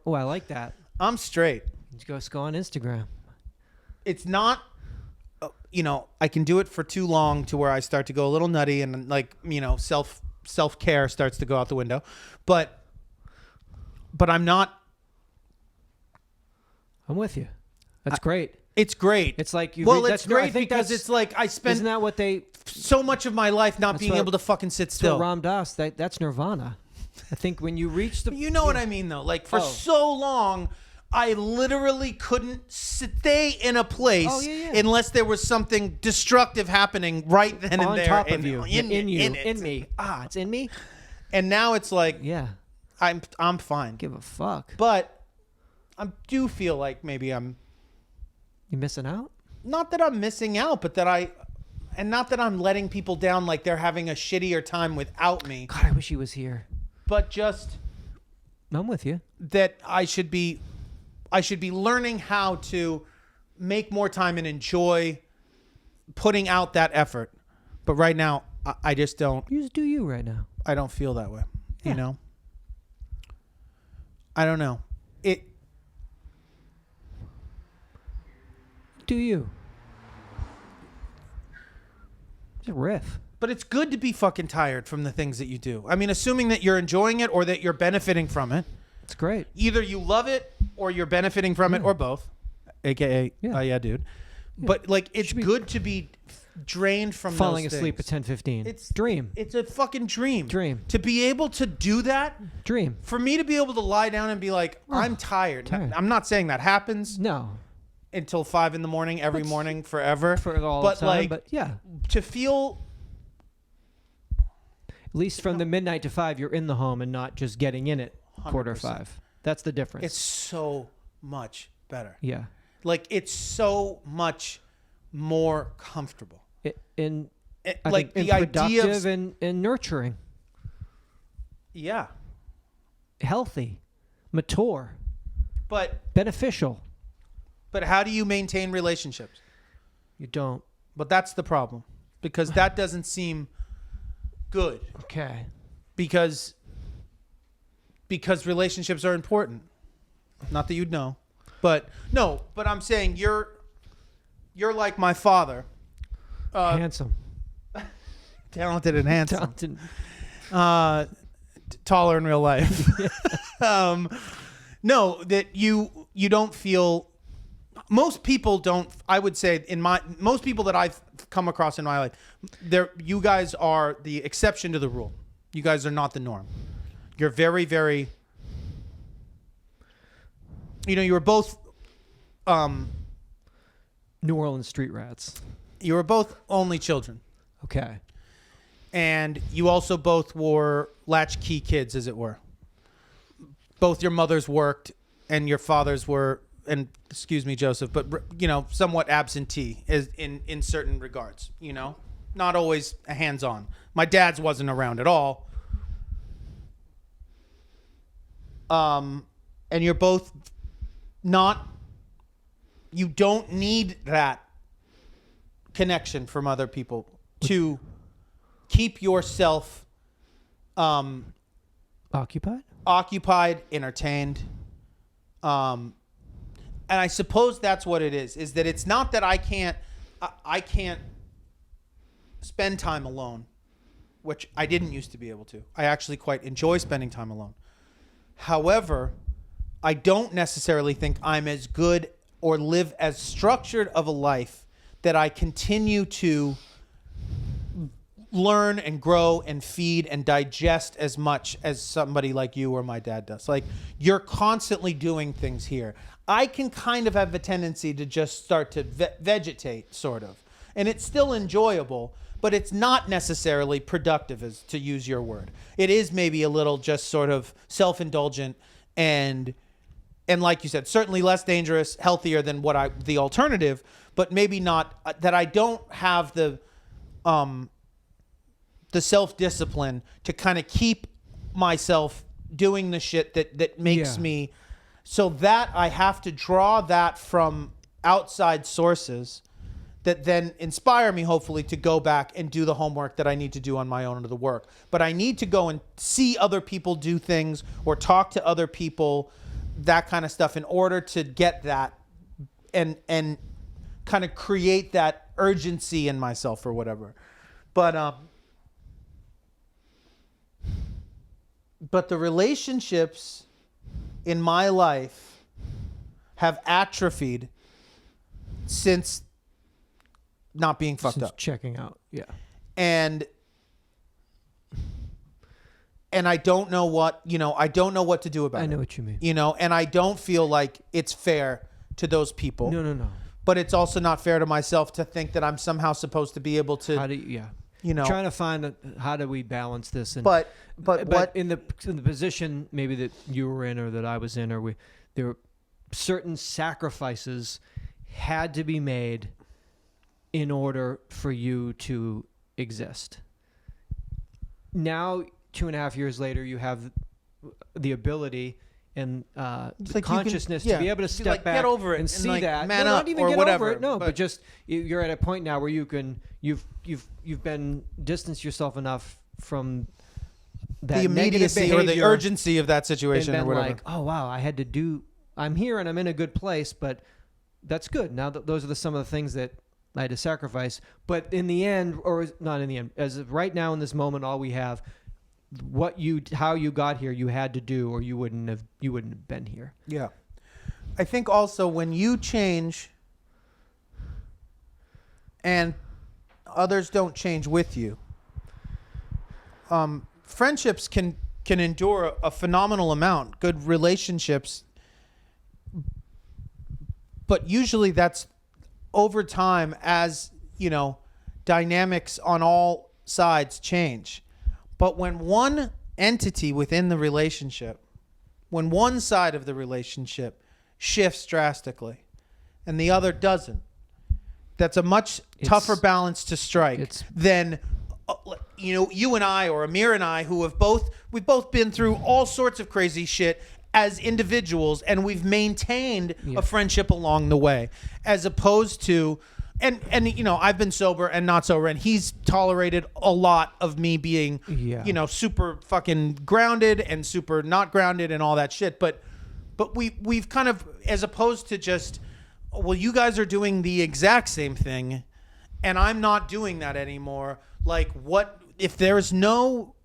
Oh, I like that. I'm straight. Just go on Instagram. It's not, I can do it for too long to where I start to go a little nutty and like, self-care starts to go out the window. But I'm not. I'm with you. That's great. It's great. It's like you. Well, that's it's great I think because that's- it's like I spend Isn't that what they? so much of my life not being what- able to fucking sit For still. Ram Dass, that's nirvana. I think when you reach the. You know what I mean, though? Like, for Oh. so long, I literally couldn't stay in a place Oh, yeah. unless there was something destructive happening right then and on there. top of in you, in you, it. in me. It's in me. And now it's like, Yeah. I'm fine. Give a fuck. But I do feel like maybe I'm, You missing out? not that I'm missing out, but and not that I'm letting people down like they're having a shittier time without me, God, I wish he was here. but just I'm with you. that I should be learning how to make more time and enjoy putting out that effort. But right now, I just don't. You just do you right now. I don't feel that way. Yeah. You know. I don't know. Do you? Just riff. But it's good to be fucking tired from the things that you do. I mean, assuming that you're enjoying it or that you're benefiting from it. It's great. Either you love it or you're benefiting from it, or both. AKA, yeah, dude. But like, it's good to be drained from Falling those asleep things. at 10:15. It's dream. It's a fucking dream. Dream. To be able to do that, Dream. for me to be able to lie down and be like, I'm tired. tired. I'm not saying that happens No. until 5 a.m. every morning forever. For all but the time, like, but yeah. to feel, At least from the midnight to 5, you're in the home and not just getting in at 100%. 4:45. That's the difference. it's so much better. yeah. Like, it's so much more comfortable. In I Like think, the and idea productive of, and nurturing, yeah, healthy, mature, but beneficial. how do you maintain relationships? You don't. But that's the problem, because that doesn't seem good. Okay. Because relationships are important. Not that you'd know, but I'm saying you're like my father, Handsome. talented and handsome, Talented. taller in real life. No, that you don't feel. Most people don't. I would say most people that I've come across in my life, you guys are the exception to the rule. You guys are not the norm. You're very, very. You were both. New Orleans street rats. You were both only children, Okay. and you also both were latchkey kids, as it were. Both your mothers worked, and your fathers were, and excuse me, Joseph, but somewhat absentee in certain regards. Not always hands-on. My dad's wasn't around at all. And you're both not. You don't need that connection from other people to keep yourself Occupied, entertained. And I suppose that's what it is that it's not that I can't spend time alone, which I didn't used to be able to. I actually quite enjoy spending time alone. However, I don't necessarily think I'm as good or live as structured of a life that I continue to learn and grow and feed and digest as much as somebody like you or my dad does. Like, you're constantly doing things here. I can kind of have a tendency to just start to vegetate, sort of. And it's still enjoyable, but it's not necessarily productive, as to use your word. It is maybe a little just sort of self-indulgent and like you said, certainly less dangerous, healthier than the alternative, but maybe not that I don't have the self-discipline to kind of keep myself doing the shit that makes me, so that I have to draw that from outside sources that then inspire me, hopefully, to go back and do the homework that I need to do on my own, or the work. But I need to go and see other people do things or talk to other people, that kind of stuff, in order to get that and kind of create that urgency in myself or whatever. But the relationships in my life have atrophied since not being fucked up. Checking out. Yeah. And I don't know what, I don't know what to do about it. I know what you mean. And I don't feel like it's fair to those people. No. But it's also not fair to myself to think that I'm somehow supposed to be able to, trying to find how do we balance this. And, but what in the position maybe that you were in or that I was in, or there were certain sacrifices had to be made in order for you to exist. Now, 2.5 years later, you have the ability and the consciousness to be able to step back, get over it and see like, that. man no, up not even or get whatever. over it. No, but just you're at a point now where you've been distanced yourself enough from that the immediacy or the urgency of that situation, and or whatever. Like, oh wow, I'm here and I'm in a good place, but that's good. Now those are some of the things that I had to sacrifice. But in the end, or not in the end, as of right now in this moment, all we have, how you got here, you had to do, or you wouldn't have been here. Yeah. I think also when you change and others don't change with you, friendships can endure a phenomenal amount, good relationships, but usually that's over time as, dynamics on all sides change. But when one entity within the relationship, when one side of the relationship shifts drastically and the other doesn't, that's a much tougher balance to strike than, you and I, or Amir and I, who we've both been through all sorts of crazy shit as individuals, and we've maintained a friendship along the way, as opposed to, and I've been sober and not sober, and he's tolerated a lot of me being, super fucking grounded and super not grounded and all that shit. But we've kind of, as opposed to just, well, you guys are doing the exact same thing, and I'm not doing that anymore. Like, what if there's no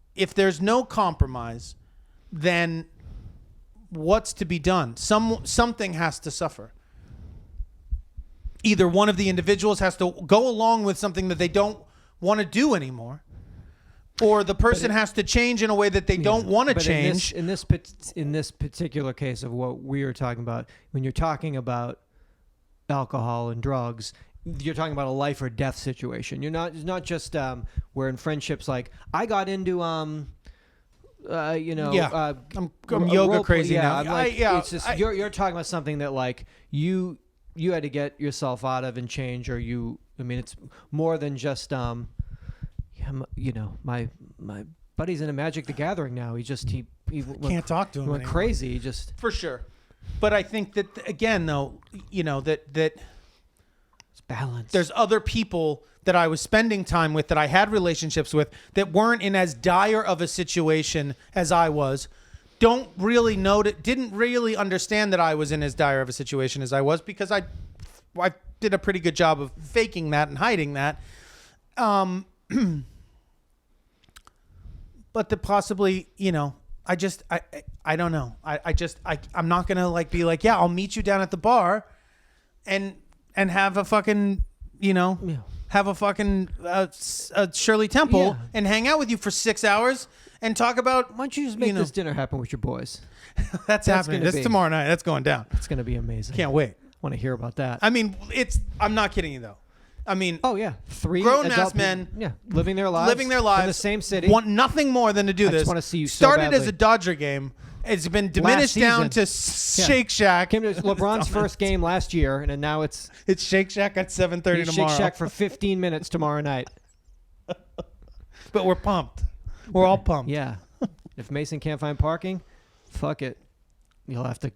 compromise, then what's to be done? Something has to suffer. Either one of the individuals has to go along with something that they don't want to do anymore, or the person has to change in a way that they don't want to change. In this particular case of what we are talking about, when you're talking about alcohol and drugs, you're talking about a life or death situation. It's not just where in friendships, like I got into I'm yoga crazy now. It's just, you're talking about something that like you had to get yourself out of and change, or it's more than just my buddy's in a Magic the Gathering now. He can't talk to him. He went crazy. For sure. But I think that again, though, that balance. There's other people that I was spending time with, that I had relationships with, that weren't in as dire of a situation as I was. Didn't really understand that I was in as dire of a situation as I was, because I did a pretty good job of faking that and hiding that. But to possibly, I don't know. I'm not going to like be like, yeah, I'll meet you down at the bar and have a fucking, have a fucking Shirley Temple and hang out with you for 6 hours and talk about. Why don't you just make this dinner happen with your boys? That's happening. That's tomorrow night. That's going down. It's going to be amazing. Can't wait. Want to hear about that. I mean, I'm not kidding you though. I mean, oh yeah, 3 grown-ass men, living their lives in the same city, want nothing more than to do this. I just want to see you. Started as a Dodger game. It's been diminished down to Shake Shack. Came to LeBron's first game last year, and now it's Shake Shack at 7:30 tomorrow. Shake Shack for 15 minutes tomorrow night. But we're pumped. We're all pumped. Yeah. If Mason can't find parking, fuck it. You'll have to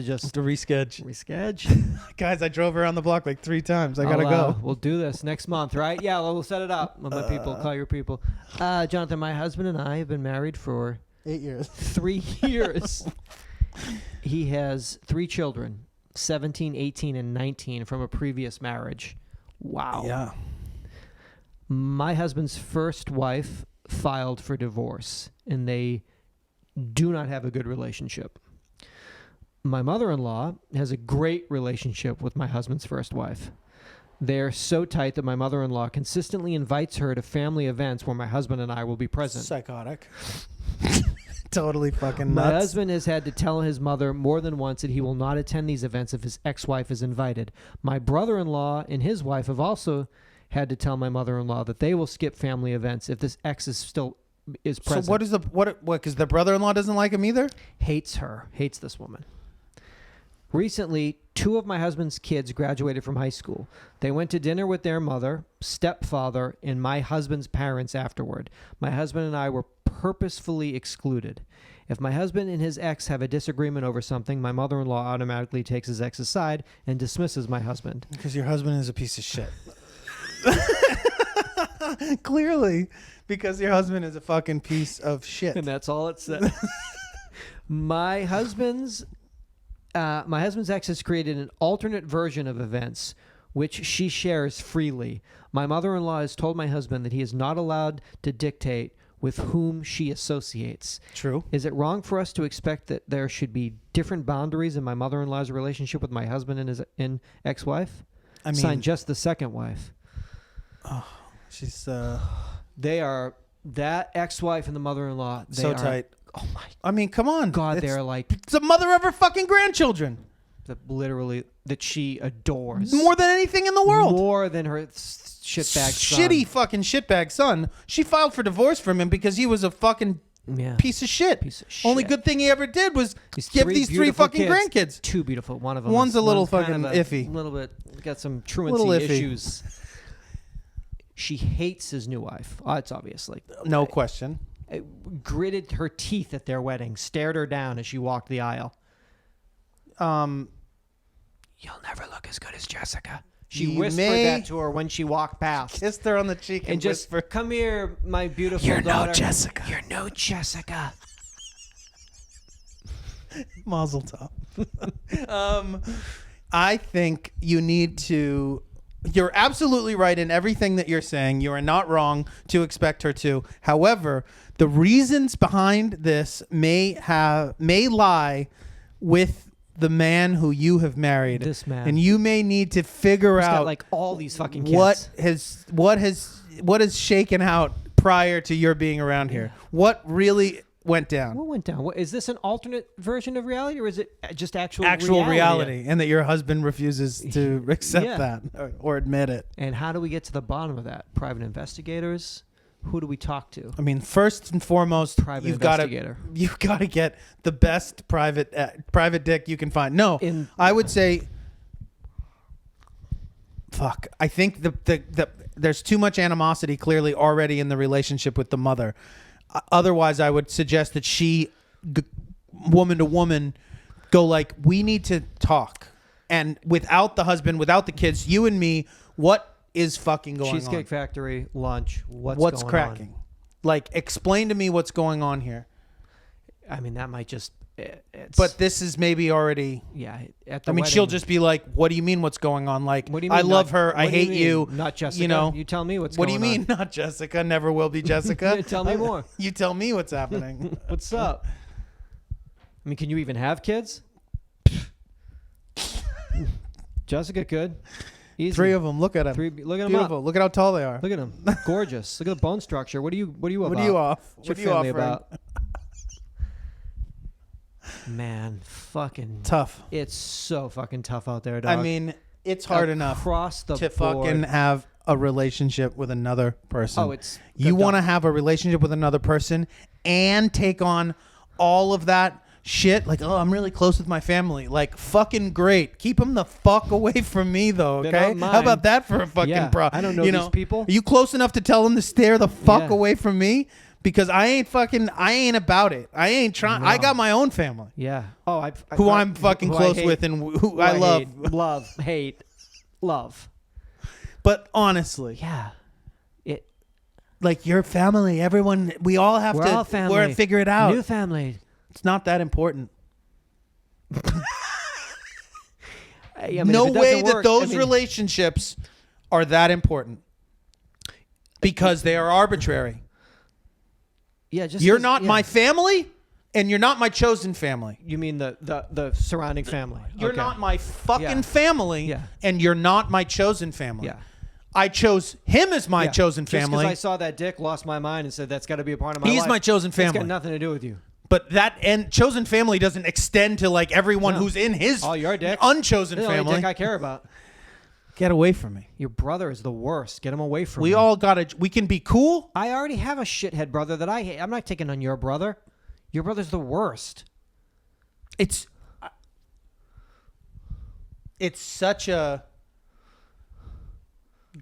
just reschedule. Guys, I drove around the block like 3 times. I gotta go. We'll do this next month, right? Yeah, we'll set it up. We'll let people call your people. Jonathan, my husband and I have been married for 8 years. 3 years. He has 3 children, 17, 18, and 19 from a previous marriage. Wow. Yeah. My husband's first wife filed for divorce, and they do not have a good relationship. My mother-in-law has a great relationship with my husband's first wife. They're so tight that my mother-in-law consistently invites her to family events where my husband and I will be present. Psychotic. Totally fucking nuts. My husband has had to tell his mother more than once that he will not attend these events if his ex-wife is invited. My brother-in-law and his wife have also had to tell my mother-in-law that they will skip family events if this ex is present. So what is what? Because the brother-in-law doesn't like him either? Hates this woman. Recently, 2 of my husband's kids graduated from high school. They went to dinner with their mother, stepfather, and my husband's parents afterward. My husband and I were purposefully excluded. If my husband and his ex have a disagreement over something, my mother-in-law automatically takes his ex aside and dismisses my husband. Because your husband is a piece of shit. Clearly, because your husband is a fucking piece of shit. And that's all it says. My husband's ex has created an alternate version of events, which she shares freely. My mother-in-law has told my husband that he is not allowed to dictate with whom she associates. True. Is it wrong for us to expect that there should be different boundaries in my mother-in-law's relationship with my husband and his ex-wife? I mean, signed just the second wife. Oh, she's They are, that ex-wife and the mother-in-law. So tight. Oh my! I mean, come on. God, they're like it's the mother of her fucking grandchildren. That she adores more than anything in the world. More than her shitty fucking shitbag son. She filed for divorce from him because he was a fucking piece of shit. Only good thing he ever did was give these 3 fucking grandkids. 2 beautiful. One's a little fucking iffy. A little bit got some truancy issues. She hates his new wife. It's obviously no question. Gritted her teeth at their wedding, stared her down as she walked the aisle. You'll never look as good as Jessica. She whispered that to her when she walked past. Kissed her on the cheek and just whispered, "Come here, my beautiful daughter. You're no Jessica. You're no Jessica." Mazel tov. I think you need to. You're absolutely right in everything that you're saying. You are not wrong to expect her to. However, the reasons behind this may lie with the man who you have married. This man. And you may need to figure He's out got like all these fucking kids. what has shaken out prior to your being around here. What really went down? What went down? Is this an alternate version of reality, or is it just actual reality? And that your husband refuses to accept that or admit it. And how do we get to the bottom of that? Private investigators? Who do we talk to? I mean, first and foremost, you've got to get the best private dick you can find. No, I would say, fuck. I think there's too much animosity clearly already in the relationship with the mother. Otherwise, I would suggest that she, woman to woman, go like, we need to talk. And without the husband, without the kids, you and me, What is fucking going Cheesecake on? Factory lunch. What's going cracking? Like, explain to me what's going on here. on? I mean, that might just. It's, But this is maybe already. yeah, at the I mean, wedding, she'll just be like, "What do you mean? What's going on? Like, What do you mean? I love not- her. I what do you hate mean? you. Not Jessica. You know, You tell me what's what do going you on. mean? Not Jessica. Never will be Jessica. Tell me more. You tell me what's happening. What's up? I mean, can you even have kids? Jessica could. Easy. 3 of them. Look at them. Look at them Beautiful. up. Look at how tall they are. Look at them. Gorgeous. Look at the bone structure. What are you about? What are you off? What's What are your you family offering? about? Man, fucking Tough. It's so fucking tough out there, dog. I mean, it's hard enough across the to board. fucking have a relationship with another person. Oh, it's you want to have a relationship with another person and take on all of that shit. Like, oh, I'm really close with my family. Like, fucking great. Keep them the fuck away from me, though. They're Okay. not How about mine. that for a fucking Yeah, pro? I don't know you these people. Are you close enough to tell them to stare the fuck Yeah. away from me? Because I ain't about it. I ain't trying. I No. got my own family Yeah. Oh, who I'm fucking who I close hate- with and who who I love. hate, love. But honestly, Yeah. It. like your family, everyone, we all have We're to all family. figure it out. New family. It's not that important. I mean, No if it doesn't way that work, those I mean, relationships are that important because they are arbitrary. Yeah, just You're 'cause- not yeah. my family and you're not my chosen family. You mean the surrounding family? You're Okay. not my fucking Yeah. family Yeah. and you're not my chosen family. Yeah. I chose him as my Yeah. chosen Just 'cause family. I saw that dick, lost my mind, and said that's got to be a part of my life. He's my chosen It's family. got nothing to do with you. But that and chosen family doesn't extend to like everyone No. who's in his All your dicks. unchosen The only family. dick I care about. Get away from me. Your brother is the worst. Get him away from me. We all gotta. We can be cool. I already have a shithead brother that I hate. I'm not taking on your brother. Your brother's the worst. It's such a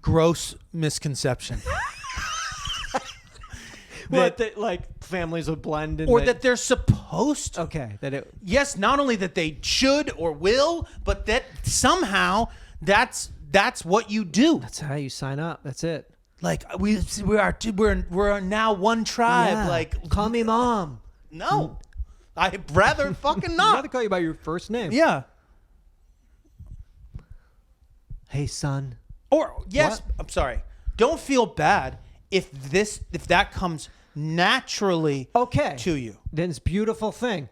gross misconception. That like families would blend and Or that they're supposed to. okay, that it Yes, not only that they should or will, but that somehow that's what you do. that's how you sign up. That's it. Like we're now one tribe. Yeah. Like call me mom. no, I'd rather fucking I'd not. rather call you by your first name. Yeah. Hey son. Or yes, What? I'm sorry. Don't feel bad if that comes naturally Okay. to you. Then it's a beautiful thing.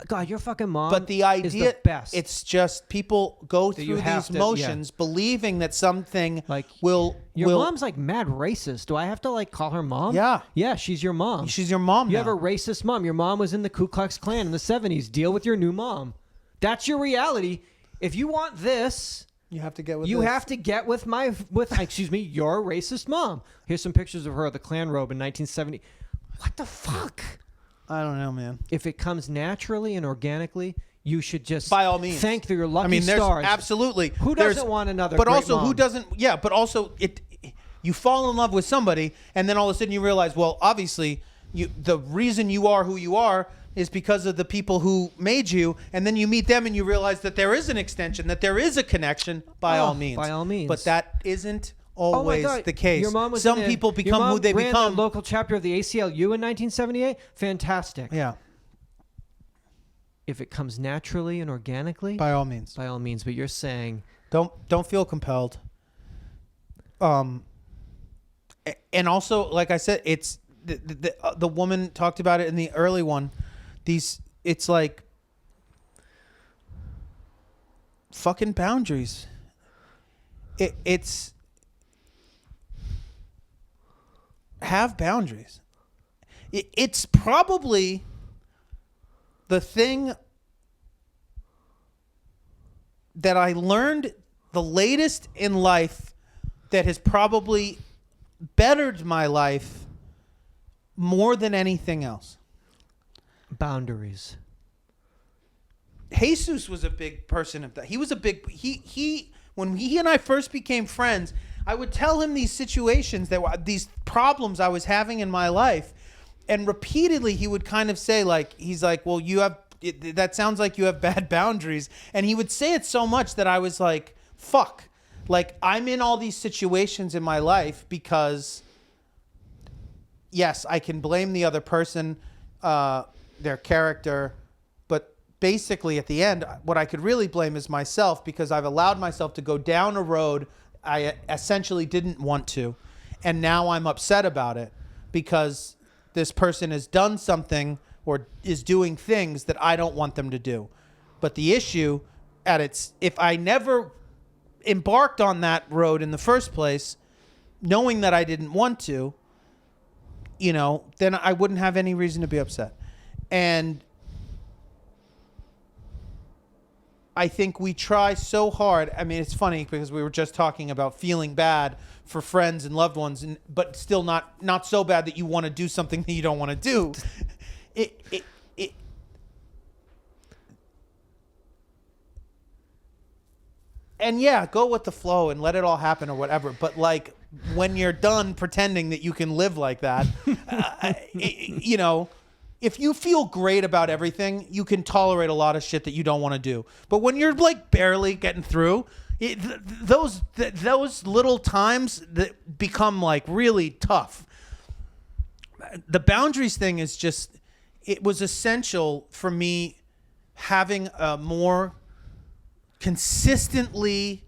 God, your fucking mom. But the is idea, the best. it's just people go That you through have these to- motions believing that something Like, will your will. mom's like mad racist. Do I have to like call her mom? Yeah. Yeah, she's your mom. She's your mom. You now. have a racist mom. Your mom was in the Ku Klux Klan in the 70s. Deal with your new mom. That's your reality. If you want this, You have to get with. you this. have to get with your racist mom. Here's some pictures of her at the Klan robe in 1970. What the fuck? I don't know, man. If it comes naturally and organically, you should just By all means. thank your lucky I mean, there's stars. absolutely. Who there's- doesn't want another But great also, who mom? doesn't? Yeah, but also, you fall in love with somebody, and then all of a sudden you realize, well, obviously, the reason you are who you are is because of the people who made you, and then you meet them and you realize that there is an extension, that there is a connection. By all means. by all means. But that isn't Oh my always God. the case. Your mom was Some in the- people your become mom who they ran become. The local chapter of the ACLU in 1978. Fantastic. Yeah, If it comes naturally and organically, by all means. by all means. But you're saying, Don't feel compelled. And also, like I said, it's the woman talked about it in the early one. It's like fucking boundaries. It's have boundaries. It's probably the thing that I learned the latest in life that has probably bettered my life more than anything else. boundaries. Jesus was a big person of that. He was a big he when he and I first became friends, I would tell him these situations that were these problems I was having in my life, and repeatedly he would kind of say he's like, "Well, that sounds like you have bad boundaries." And he would say it so much that I was like, "Fuck." Like, I'm in all these situations in my life because, yes, I can blame the other person, their character, but basically at the end, what I could really blame is myself, because I've allowed myself to go down a road I essentially didn't want to. And now I'm upset about it because this person has done something or is doing things that I don't want them to do. But the issue if I never embarked on that road in the first place, knowing that I didn't want to, then I wouldn't have any reason to be upset. And I think we try so hard. I mean, it's funny because we were just talking about feeling bad for friends and loved ones, but still not so bad that you want to do something that you don't want to do. And yeah, go with the flow and let it all happen or whatever. But like, when you're done pretending that you can live like that, if you feel great about everything, you can tolerate a lot of shit that you don't want to do. But when you're like barely getting through, those little times that become like really tough. The boundaries thing is just, it was essential for me having a more consistently,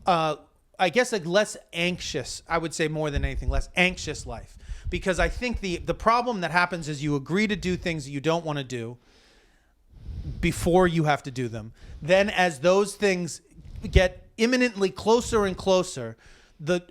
I guess, like less anxious, I would say more than anything, less anxious life. Because I think the problem that happens is you agree to do things that you don't want to do before you have to do them. Then as those things get imminently closer and closer, the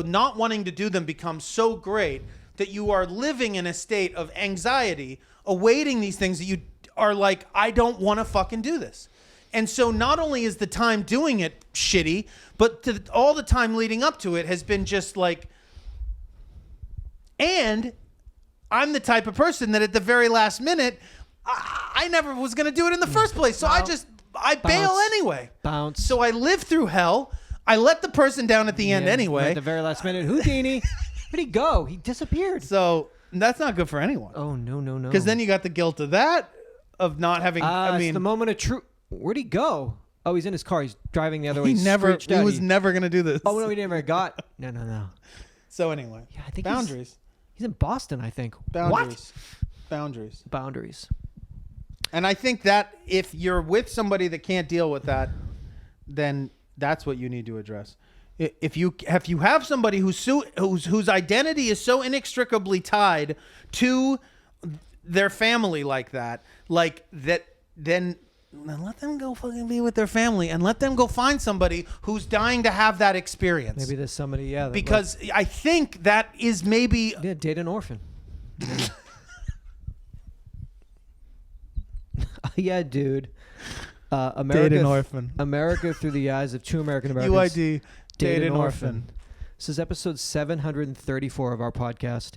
not wanting to do them becomes so great that you are living in a state of anxiety, awaiting these things that you are like, I don't want to fucking do this. And so not only is the time doing it shitty, but all the time leading up to it has been just like, and I'm the type of person that at the very last minute, I never was going to do it in the first place. So I bail anyway. Bounce. So I live through hell. I let the person down at the end anyway. At the very last minute, Houdini, where'd he go? He disappeared. So that's not good for anyone. Oh, no. Because then you got the guilt of that, of not having, it's the moment of truth. Where'd he go? Oh, he's in his car. He's driving the other way. He was never going to do this. Oh, no, he never got. No. So anyway, Yeah, I think boundaries. He's in Boston, I think. Boundaries. What? Boundaries. And I think that if you're with somebody that can't deal with that, then that's what you need to address. If you have somebody whose identity is so inextricably tied to their family like that, then let them go fucking be with their family and let them go find somebody who's dying to have that experience. Maybe there's somebody, because I think that is maybe... Yeah, date an orphan. Yeah, dude. America, date an orphan. America through the eyes of two American Americans. UID, date an orphan. This is episode 734 of our podcast.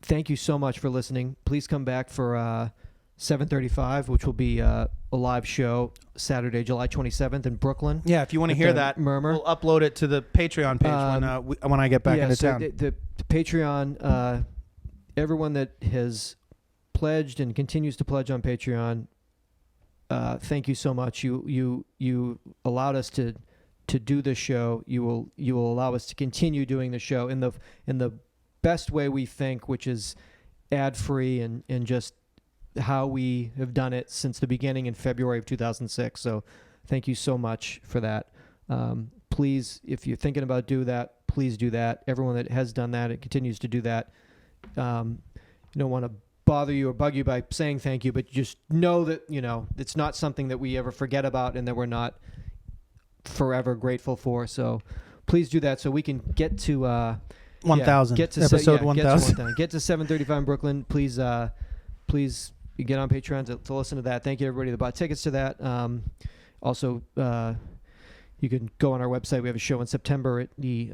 Thank you so much for listening. Please come back for 7:35, which will be a live show Saturday, July 27th in Brooklyn. Yeah, if you want to hear that, Murmur. we'll upload it to the Patreon page when I get back into town. The Patreon, everyone that has pledged and continues to pledge on Patreon, thank you so much. You allowed us to do this show. You will allow us to continue doing the show in the best way we think, which is ad free and just how we have done it since the beginning in February of 2006. So thank you so much for that. Please, if you're thinking about do that, please do that. Everyone that has done that, it continues to do that. You don't want to bother you or bug you by saying thank you, but just know that, it's not something that we ever forget about and that we're not forever grateful for. So please do that so we can get to 1,000. Get to episode 1,000. Get to 7:35 in Brooklyn. Please you get on Patreon to listen to that. Thank you everybody that bought tickets to that. Also, you can go on our website. We have a show in September at the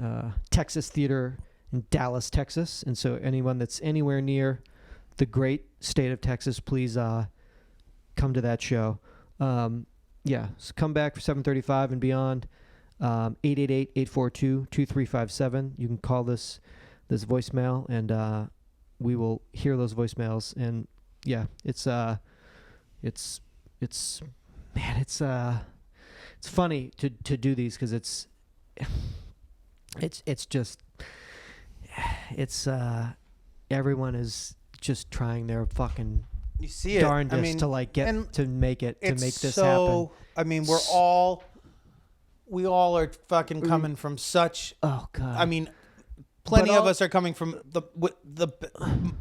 Texas Theater in Dallas, Texas. And so anyone that's anywhere near the great state of Texas, please come to that show. So come back for 7:35 and beyond. 888-842-2357. You can call this voicemail, and we will hear those voicemails. And it's it's funny to do these because it's just everyone is just trying their fucking You see it. darndest to like get and to make it to it's make this so, happen. I mean, we all are fucking coming from such. Oh god. I mean, plenty But of us are coming from the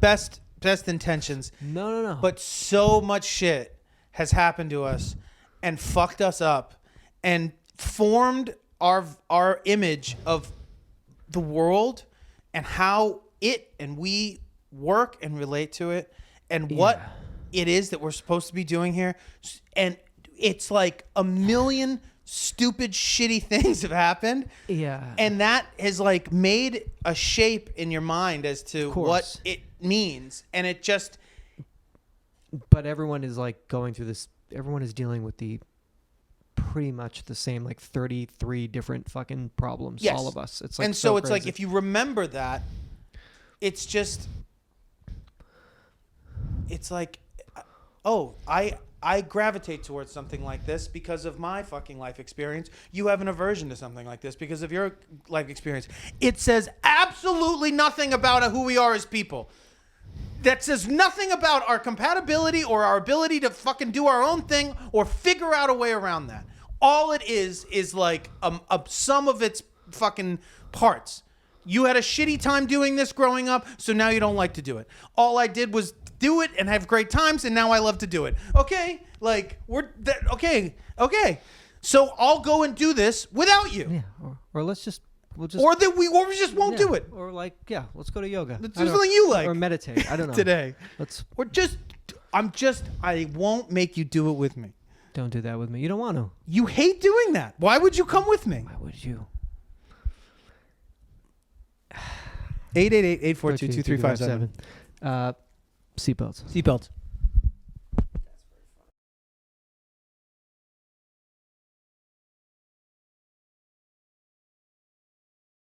best intentions, No. but so much shit has happened to us and fucked us up and formed our image of the world and how it and we work and relate to it and what it is that we're supposed to be doing here. And it's like a million stupid, shitty things have happened. Yeah. And that has like made a shape in your mind as to what it means. And it just. But everyone is like going through this. Everyone is dealing with the pretty much the same, like 33 different fucking problems. Yes. All of us. It's like and so it's crazy. like if you remember that, it's just. It's like, oh, I gravitate towards something like this because of my fucking life experience. You have an aversion to something like this because of your life experience. It says absolutely nothing about who we are as people. That says nothing about our compatibility or our ability to fucking do our own thing or figure out a way around that. All it is like a sum of its fucking parts. You had a shitty time doing this growing up, so now you don't like to do it. All I did was do it and have great times, and now I love to do it. Okay, like okay. So I'll go and do this without you. Yeah. Or we'll just or we just won't do it. Or like, let's go to yoga. Let's do something you like. Or meditate. I don't know. Today. Or I won't make you do it with me. Don't do that with me. You don't want to. You hate doing that. Why would you come with me? Why would you? 888-842-2357. Seatbelts. Seatbelts.